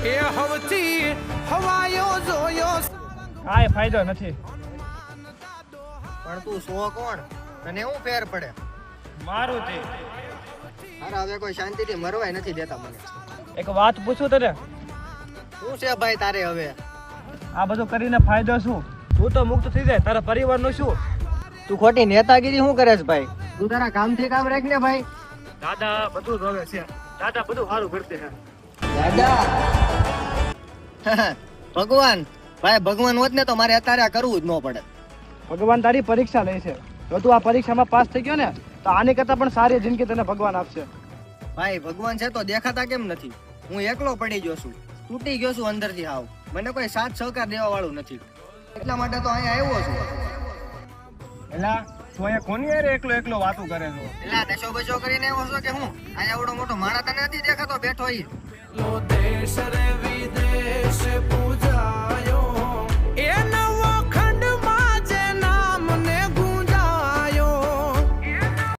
એ હવથી હવાયો જોયો કાંઈ ફાયદો નથી. પણ તું સો કોણ તને હું ફેર પડે મારું તે અરે હવે કોઈ શાંતિથી મરવાય નથી દેતા મને. એક વાત પૂછું તને, શું છે ભાઈ તારે હવે? આ બધું કરીને ફાયદો શું? તું તો મુક્ત થઈ જાય, તારા પરિવારનું શું? તું ખોટી નેતાગીરી શું કરે છે ભાઈ? તું તારા કામથી કામ રાખ ને ભાઈ. દાદા બધું જોવે છે, દાદા બધું સારું કરતે છે. દાદા ભગવાન ભાઈ ભગવાન હોત ને તો મારે અત્યારે આ કરવું જ ન પડે. ભગવાન તારી પરીક્ષા લે છે. જો તું આ પરીક્ષામાં પાસ થઈ ગયો ને તો આની કરતા પણ સારી જિંદગી તને ભગવાન આપશે. ભાઈ ભગવાન છે તો દેખાતા કેમ નથી? હું એકલો પડી ગયો છું, તૂટી ગયો છું અંદરથી હાવ. મને કોઈ સાથ સહકાર દેવા વાળું નથી, એટલા માટે તો અહીંયા આવ્યો છું. એલા તું અહીંયા કોની યાર એકલો એકલો વાતું કરે છો? એટલે નશો બશો કરીને આવ્યો છો કે હું? અહીંયા આવડો મોટો માણસ તને નથી દેખાતો બેઠો ઈ? લો દેશ રે